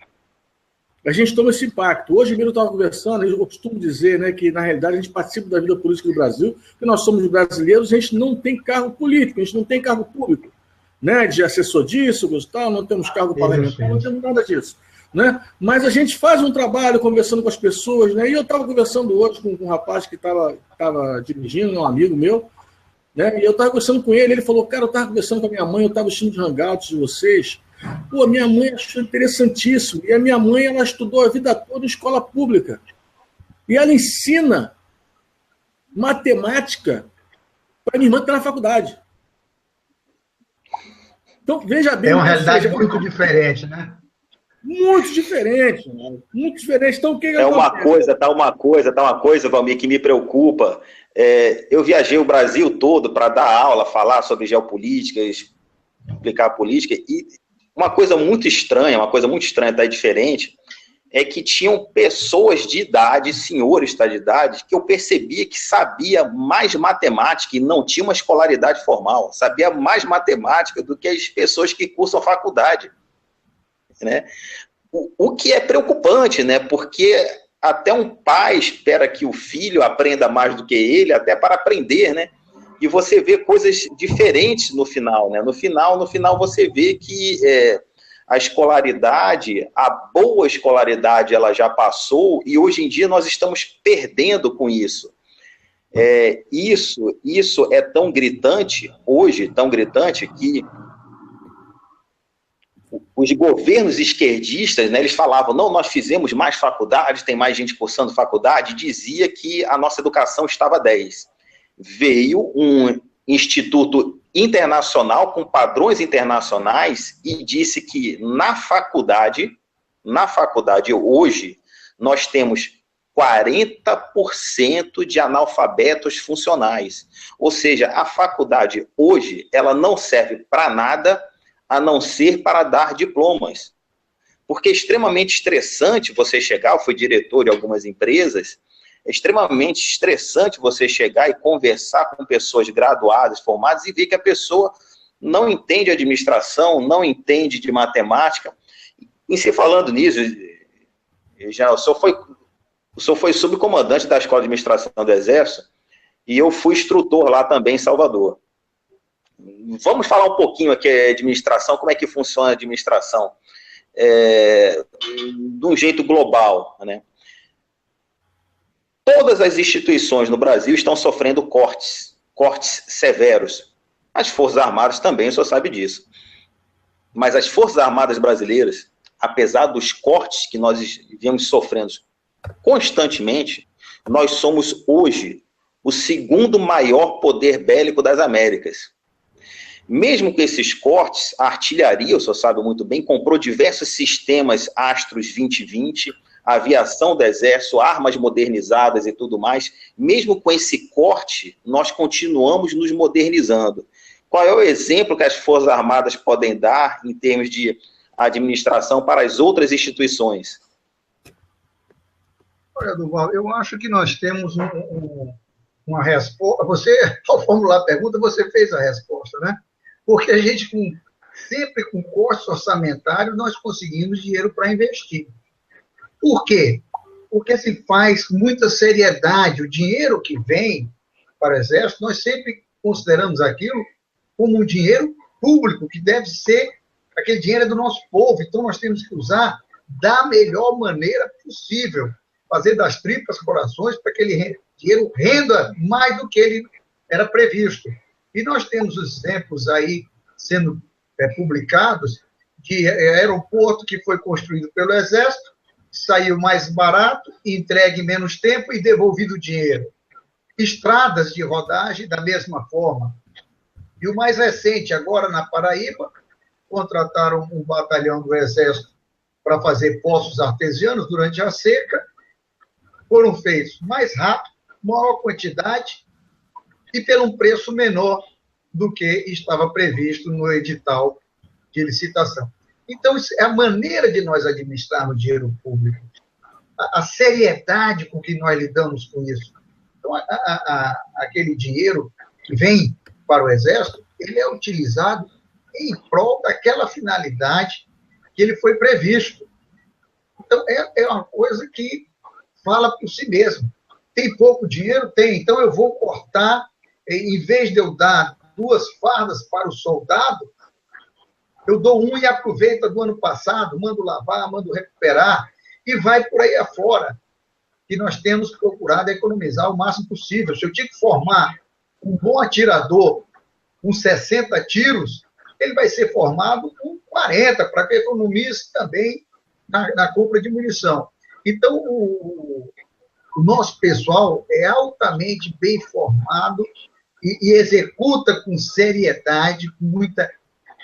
Hoje mesmo eu estava conversando, eu costumo dizer, né, que, na realidade, a gente participa da vida política do Brasil, que nós somos brasileiros, a gente não tem cargo político, a gente não tem cargo público, né, de assessor disso, tal, não temos cargo parlamentar, não temos nada disso. Né? Mas a gente faz um trabalho conversando com as pessoas, né? E eu estava conversando hoje com um rapaz que estava dirigindo, um amigo meu, né? E eu estava conversando com ele falou, cara, eu estava conversando com a minha mãe, eu estava assistindo os hangouts de vocês. Pô, minha mãe achou interessantíssimo. E a minha mãe, ela estudou a vida toda em escola pública. E ela ensina matemática para minha irmã que está na faculdade. Então, veja bem... É uma realidade muito diferente, né? Muito diferente, né? Muito diferente. Então, o que tá uma coisa, Valmir, que me preocupa. Eu viajei o Brasil todo para dar aula, falar sobre geopolítica, explicar a política, e uma coisa muito estranha, tá diferente, é que tinham pessoas de idade, senhores de idade, que eu percebia que sabia mais matemática e não tinha uma escolaridade formal, sabia mais matemática do que as pessoas que cursam faculdade. Né? O que é preocupante, né? Porque até um pai espera que o filho aprenda mais do que ele, até para aprender, né? E você vê coisas diferentes no final, né? No final você vê que a escolaridade, a boa escolaridade, ela já passou e hoje em dia nós estamos perdendo com isso. Isso é tão gritante hoje, que os governos esquerdistas, né, eles falavam, não, nós fizemos mais faculdades, tem mais gente cursando faculdade, dizia que a nossa educação estava 10. Veio um instituto internacional com padrões internacionais e disse que na faculdade hoje, nós temos 40% de analfabetos funcionais. Ou seja, a faculdade hoje, ela não serve para nada, a não ser para dar diplomas. porque é extremamente estressante você chegar, eu fui diretor de algumas empresas, é extremamente estressante você chegar e conversar com pessoas graduadas, formadas, e ver que a pessoa não entende administração, não entende de matemática. Em se falando nisso, já, o senhor foi subcomandante da Escola de Administração do Exército, e eu fui instrutor lá também em Salvador. Vamos falar um pouquinho aqui de administração, como é que funciona a administração, de um jeito global, né? Todas as instituições no Brasil estão sofrendo cortes severos. As Forças Armadas também, o senhor sabe disso. Mas as Forças Armadas brasileiras, apesar dos cortes que nós viemos sofrendo constantemente, nós somos hoje o segundo maior poder bélico das Américas. Mesmo com esses cortes, a artilharia, o senhor sabe muito bem, comprou diversos sistemas Astros 2020, a aviação do Exército, armas modernizadas e tudo mais. Mesmo com esse corte, nós continuamos nos modernizando. Qual é o exemplo que as Forças Armadas podem dar em termos de administração para as outras instituições? Olha, Duval, eu acho que nós temos uma resposta. Você, ao formular a pergunta, você fez a resposta, né? Porque a gente, sempre com cortes orçamentários, nós conseguimos dinheiro para investir. Por quê? Porque se faz com muita seriedade. O dinheiro que vem para o Exército, nós sempre consideramos aquilo como um dinheiro público, que deve ser, aquele dinheiro é do nosso povo, então nós temos que usar da melhor maneira possível, fazer das tripas corações para que aquele dinheiro renda mais do que ele era previsto. E nós temos os exemplos aí sendo publicados de aeroporto que foi construído pelo Exército, saiu mais barato, entregue em menos tempo e devolvido o dinheiro. Estradas de rodagem da mesma forma. E o mais recente, agora na Paraíba, contrataram um batalhão do Exército para fazer poços artesianos durante a seca, foram feitos mais rápido, maior quantidade e pelo um preço menor do que estava previsto no edital de licitação. Então, é a maneira de nós administrarmos o dinheiro público, a seriedade com que nós lidamos com isso. Então, aquele dinheiro que vem para o Exército, ele é utilizado em prol daquela finalidade que ele foi previsto. Então, é uma coisa que fala por si mesmo. Tem pouco dinheiro? Tem. Então, eu vou cortar, em vez de eu dar 2 fardas para o soldado, eu dou 1 e aproveito do ano passado, mando lavar, mando recuperar, e vai por aí afora. E nós temos procurado economizar o máximo possível. Se eu tinha que formar um bom atirador com 60 tiros, ele vai ser formado com 40, para que economize também na compra de munição. Então, o nosso pessoal é altamente bem formado e executa com seriedade, com muita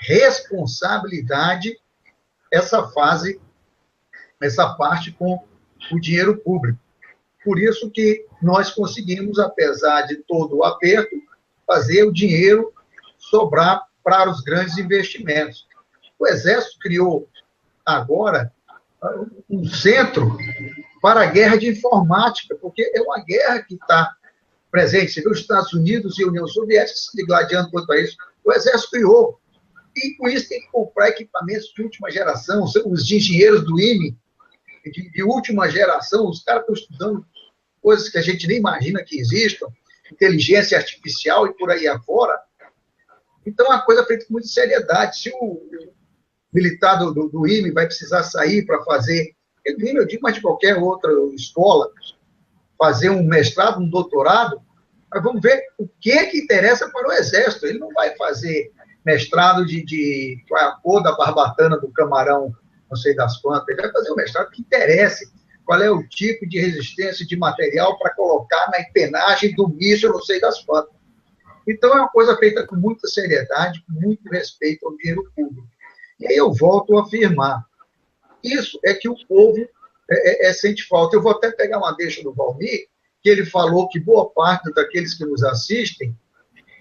responsabilidade, essa parte com o dinheiro público. Por isso que nós conseguimos, apesar de todo o aperto, fazer o dinheiro sobrar para os grandes investimentos. O Exército criou agora um centro para a guerra de informática, porque é uma guerra que está presente. Você viu os Estados Unidos e a União Soviética se digladiando quanto a isso. O Exército criou. E com isso tem que comprar equipamentos de última geração. Os engenheiros do IME, de última geração, os caras estão estudando coisas que a gente nem imagina que existam, inteligência artificial e por aí afora. Então, é uma coisa feita com muita seriedade. Se o militar do IME vai precisar sair para fazer, do IME eu digo, mas de qualquer outra escola, fazer um mestrado, um doutorado, mas vamos ver o que interessa para o Exército. Ele não vai fazer mestrado de qual é a cor da barbatana do camarão, não sei das quantas. Ele vai fazer um mestrado que interesse qual é o tipo de resistência de material para colocar na empenagem do míssil, não sei das quantas. Então, é uma coisa feita com muita seriedade, com muito respeito ao dinheiro público. E aí eu volto a afirmar, isso é que o povo sente falta. Eu vou até pegar uma deixa do Valmir, que ele falou que boa parte daqueles que nos assistem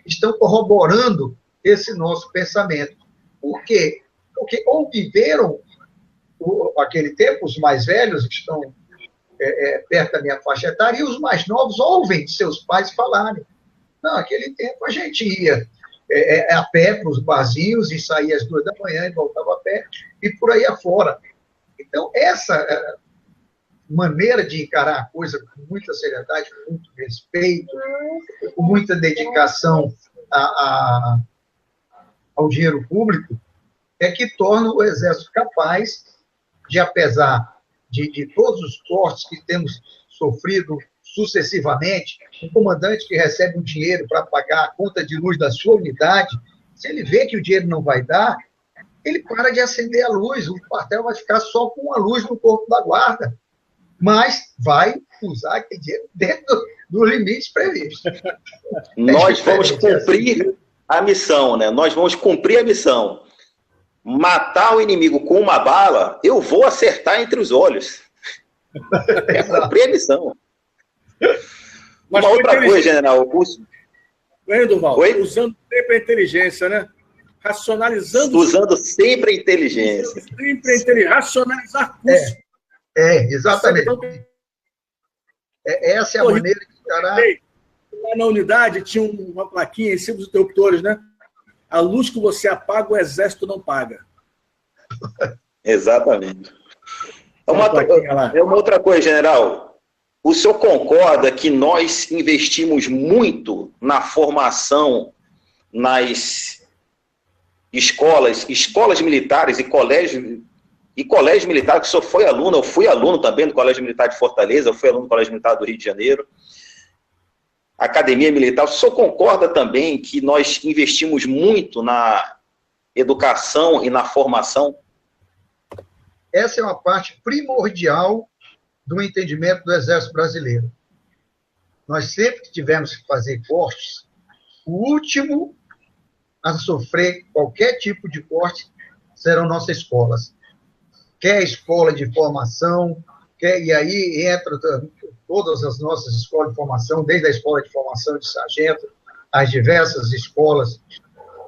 estão corroborando esse nosso pensamento. Por quê? Porque ou viveram aquele tempo, os mais velhos que estão perto da minha faixa etária, e os mais novos ouvem seus pais falarem. Não, naquele tempo a gente ia a pé para os barzinhos e saía às 2 da manhã e voltava a pé, e por aí afora. Então, essa maneira de encarar a coisa com muita seriedade, com muito respeito, com muita dedicação ao dinheiro público, é que torna o Exército capaz de, apesar de todos os cortes que temos sofrido sucessivamente, um comandante que recebe um dinheiro para pagar a conta de luz da sua unidade, se ele vê que o dinheiro não vai dar, ele para de acender a luz, o quartel vai ficar só com a luz no corpo da guarda, mas vai usar aquele dinheiro dentro dos limites previstos. Nós vamos cumprir a missão, né? Nós vamos cumprir a missão. Matar o inimigo com uma bala, eu vou acertar entre os olhos. É cumprir a missão. Mas uma outra coisa, general. Durval, usando sempre a inteligência, né? Racionalizando. Usando sempre a inteligência. Sempre a inteligência. Racionalizar custos. Exatamente. Essa é a maneira de encarar. Lá na unidade tinha uma plaquinha em cima dos interruptores, né? A luz que você apaga, o Exército não paga. Exatamente. É uma outra coisa, general. O senhor concorda que nós investimos muito na formação nas escolas militares e colégios militares, que o senhor foi aluno, eu fui aluno também do Colégio Militar de Fortaleza, eu fui aluno do Colégio Militar do Rio de Janeiro, Academia Militar. O senhor concorda também que nós investimos muito na educação e na formação? Essa é uma parte primordial do entendimento do Exército Brasileiro. Nós sempre que tivemos que fazer cortes, o último a sofrer qualquer tipo de corte serão nossas escolas. Quer escola de formação, e aí entra todas as nossas escolas de formação, desde a escola de formação de sargento, as diversas escolas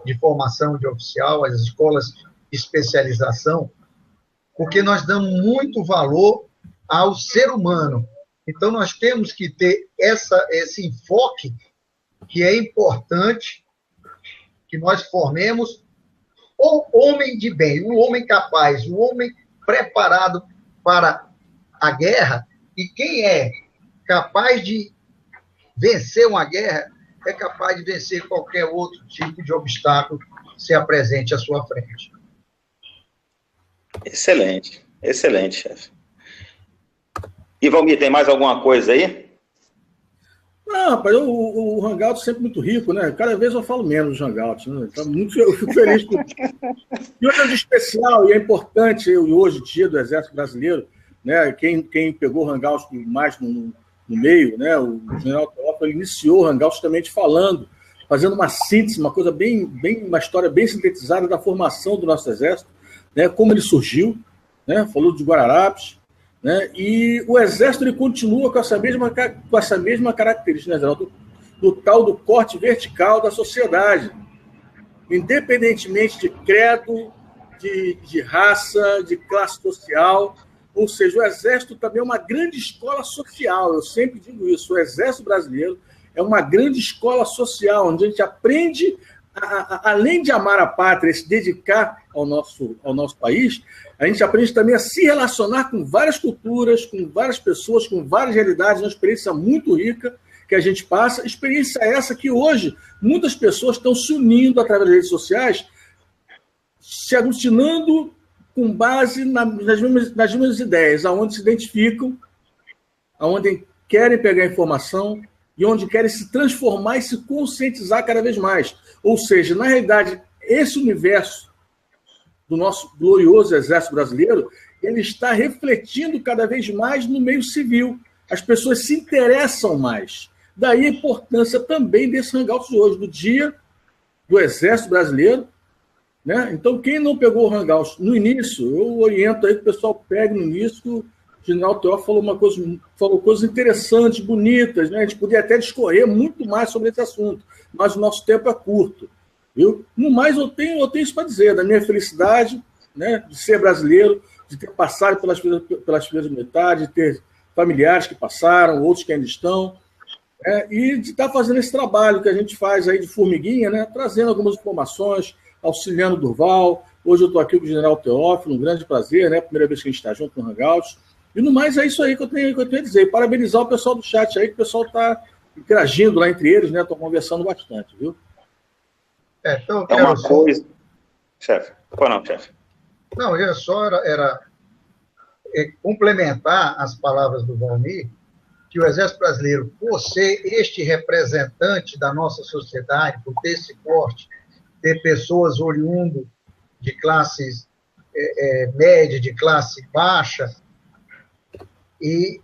de formação de oficial, as escolas de especialização, porque nós damos muito valor ao ser humano. Então, nós temos que ter esse enfoque que é importante que nós formemos o homem de bem, o homem capaz, o homem preparado para a guerra, e quem é capaz de vencer uma guerra é capaz de vencer qualquer outro tipo de obstáculo que se apresente à sua frente. Excelente, excelente, chefe. E Valmir, tem mais alguma coisa aí? Não, rapaz, o Hangout é sempre muito rico, né? Cada vez eu falo menos do Hangout, né? Então, eu fico feliz com isso. E outra de especial, e é importante, hoje, dia do Exército Brasileiro, né? Quem pegou o Hangout mais no meio, né? O general Teófilo, ele iniciou o Hangout justamente fazendo uma síntese, uma coisa uma história bem sintetizada da formação do nosso Exército, né? Como ele surgiu, né? Falou de Guararapes, né? E o Exército ele continua com essa mesma característica, né, do tal do corte vertical da sociedade, independentemente de credo, de raça, de classe social. Ou seja, o Exército também é uma grande escola social, eu sempre digo isso, o Exército Brasileiro é uma grande escola social, onde a gente aprende, além de amar a pátria, se dedicar ao nosso país, a gente aprende também a se relacionar com várias culturas, com várias pessoas, com várias realidades, uma experiência muito rica que a gente passa, experiência essa que hoje muitas pessoas estão se unindo através das redes sociais, se aglutinando com base nas mesmas ideias, aonde se identificam, aonde querem pegar informação e onde querem se transformar e se conscientizar cada vez mais. Ou seja, na realidade, esse universo do nosso glorioso Exército Brasileiro, ele está refletindo cada vez mais no meio civil. As pessoas se interessam mais. Daí a importância também desse Hangout de hoje, do Dia do Exército Brasileiro, né? Então, quem não pegou o Hangout no início, eu oriento aí que o pessoal pegue no início. O general Teófilo falou coisas interessantes, bonitas, né? A gente podia até discorrer muito mais sobre esse assunto, mas o nosso tempo é curto. No mais, eu tenho isso para dizer, da minha felicidade, né, de ser brasileiro, de ter passado pelas fileiras militares, de ter familiares que passaram, outros que ainda estão, e de estar fazendo esse trabalho que a gente faz aí de formiguinha, né, trazendo algumas informações, auxiliando o Durval. Hoje eu estou aqui com o general Teófilo, um grande prazer, né, primeira vez que a gente está junto no Hangout. E no mais é isso aí que eu tenho a dizer. Parabenizar o pessoal do chat aí, que o pessoal está interagindo lá entre eles, né, estão conversando bastante, viu? Então, é uma coisa... Chefe, qual não, chefe? Não, eu só era complementar as palavras do Valmir, que o Exército Brasileiro, por ser este representante da nossa sociedade, por ter esse corte, ter pessoas oriundo de classes média, de classe baixa, e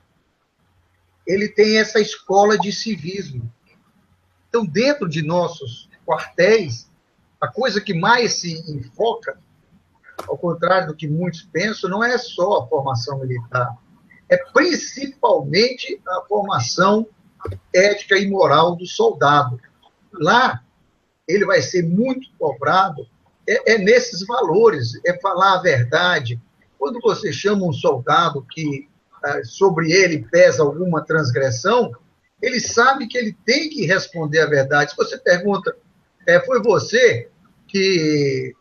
ele tem essa escola de civismo. Então, dentro de nossos quartéis, a coisa que mais se enfoca, ao contrário do que muitos pensam, não é só a formação militar, é principalmente a formação ética e moral do soldado. Lá, ele vai ser muito cobrado, nesses valores, falar a verdade. Quando você chama um soldado que sobre ele pesa alguma transgressão, ele sabe que ele tem que responder a verdade. Se você pergunta, foi você que,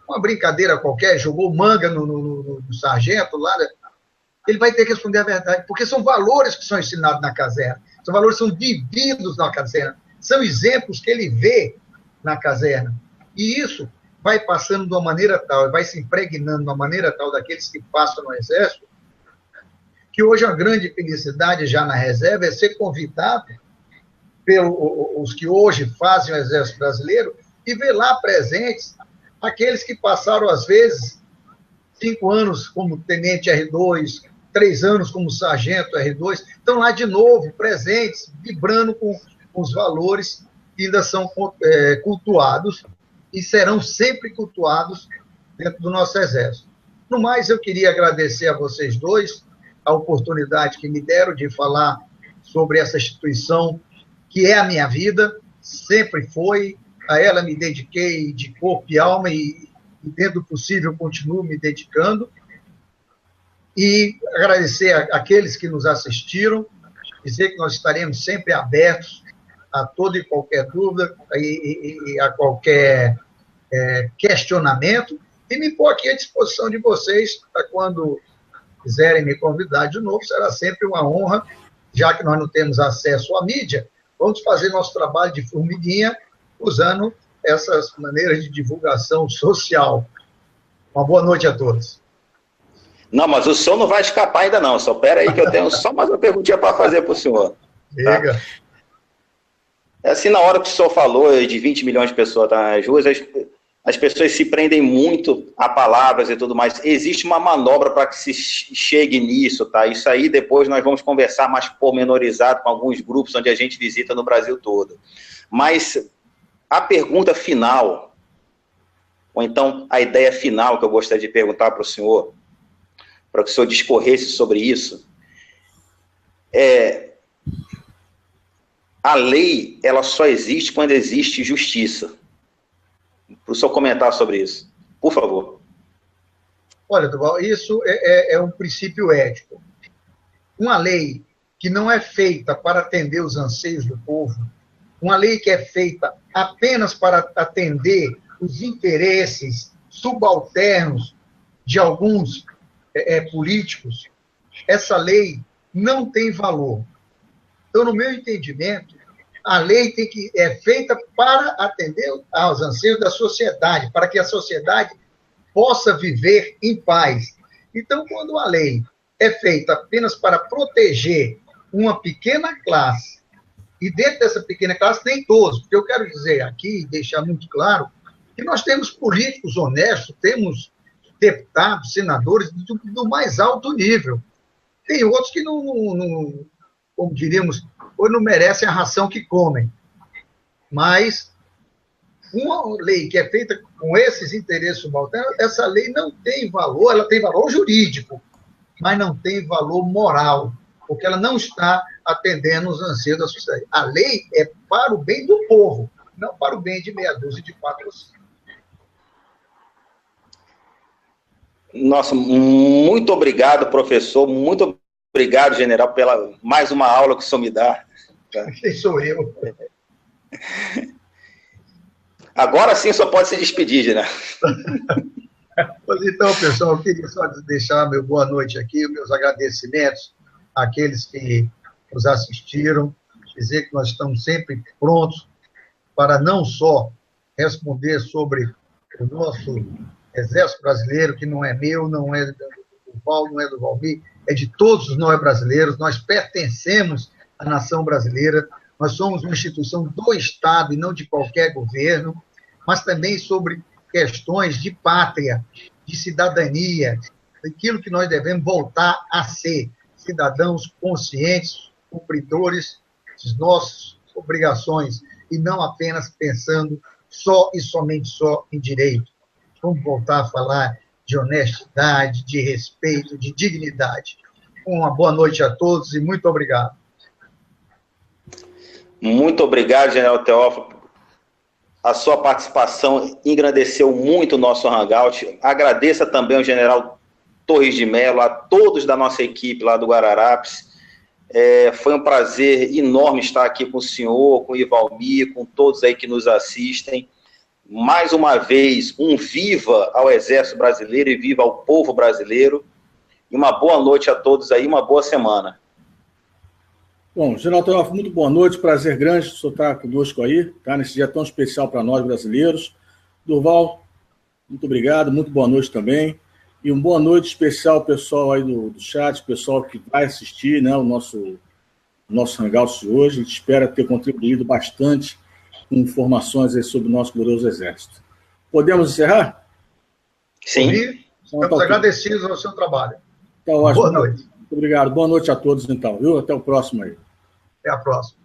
uma brincadeira qualquer, jogou manga no sargento lá, ele vai ter que responder a verdade, porque são valores que são ensinados na caserna, são valores que são vividos na caserna, são exemplos que ele vê na caserna. E isso vai passando de uma maneira tal, vai se impregnando de uma maneira tal daqueles que passam no Exército, que hoje a grande felicidade já na reserva é ser convidado pelos que hoje fazem o Exército Brasileiro e ver lá presentes aqueles que passaram, às vezes, 5 anos como tenente R2, 3 anos como sargento R2, estão lá de novo, presentes, vibrando com os valores que ainda são cultuados e serão sempre cultuados dentro do nosso Exército. No mais, eu queria agradecer a vocês dois a oportunidade que me deram de falar sobre essa instituição que é a minha vida, sempre foi, a ela me dediquei de corpo e alma e dentro do possível, continuo me dedicando. E agradecer àqueles que nos assistiram, dizer que nós estaremos sempre abertos a toda e qualquer dúvida e a qualquer questionamento, e me pôr aqui à disposição de vocês para quando quiserem me convidar de novo, será sempre uma honra, já que nós não temos acesso à mídia, vamos fazer nosso trabalho de formiguinha usando essas maneiras de divulgação social. Uma boa noite a todos. Não, mas o senhor não vai escapar ainda não, só espera aí que eu tenho só mais uma perguntinha para fazer para o senhor. Diga. Tá? Assim, na hora que o senhor falou de 20 milhões de pessoas nas ruas, as pessoas se prendem muito a palavras e tudo mais. Existe uma manobra para que se chegue nisso, tá? Isso aí depois nós vamos conversar mais pormenorizado com alguns grupos onde a gente visita no Brasil todo. Mas a pergunta final, ou então a ideia final que eu gostaria de perguntar para o senhor, para que o senhor discorresse sobre isso, a lei, ela só existe quando existe justiça. Para o senhor comentar sobre isso, por favor. Olha, Durval, isso é um princípio ético. Uma lei que não é feita para atender os anseios do povo, uma lei que é feita apenas para atender os interesses subalternos de alguns políticos, essa lei não tem valor. Então, no meu entendimento, a lei é feita para atender aos anseios da sociedade, para que a sociedade possa viver em paz. Então, quando a lei é feita apenas para proteger uma pequena classe, e dentro dessa pequena classe tem todos, porque eu quero dizer aqui, deixar muito claro, que nós temos políticos honestos, temos deputados, senadores do mais alto nível. Tem outros que não como diríamos, ou não merecem a ração que comem. Mas uma lei que é feita com esses interesses subalternos, essa lei não tem valor, ela tem valor jurídico, mas não tem valor moral, porque ela não está atendendo os anseios da sociedade. A lei é para o bem do povo, não para o bem de meia dúzia de patrocínios. Nossa, muito obrigado, professor. Muito obrigado, general, pela mais uma aula que o senhor me dá. Quem sou eu? Agora sim só pode se despedir, general. Mas então, pessoal, eu queria só deixar meu boa noite aqui, meus agradecimentos àqueles que nos assistiram, dizer que nós estamos sempre prontos para não só responder sobre o nosso Exército Brasileiro, que não é meu, não é do Paulo, não é do Valmir, é de todos nós brasileiros, nós pertencemos à nação brasileira, nós somos uma instituição do Estado e não de qualquer governo, mas também sobre questões de pátria, de cidadania, daquilo que nós devemos voltar a ser, cidadãos conscientes, cumpridores de nossas obrigações, e não apenas pensando só e somente só em direito. Vamos voltar a falar de honestidade, de respeito, de dignidade. Uma boa noite a todos e muito obrigado. Muito obrigado, general Teófilo. A sua participação engrandeceu muito o nosso Hangout. Agradeça também ao general Torres de Mello, a todos da nossa equipe lá do Guararapes. Foi um prazer enorme estar aqui com o senhor, com o Ivalmir, com todos aí que nos assistem. Mais uma vez, um viva ao Exército Brasileiro e viva ao povo brasileiro. E uma boa noite a todos aí, uma boa semana. Bom, general Teófilo, muito boa noite, prazer grande o senhor estar conosco aí, tá? Nesse dia tão especial para nós brasileiros. Durval, muito obrigado, muito boa noite também. E uma boa noite especial ao pessoal aí do chat, pessoal que vai assistir, né, o nosso Hangout de hoje. A gente espera ter contribuído bastante com informações aí sobre o nosso glorioso Exército. Podemos encerrar? Sim. Estamos agradecidos ao seu trabalho. Tá ótimo. Boa noite. Muito obrigado. Boa noite a todos, então, viu? Até o próximo aí. Até a próxima.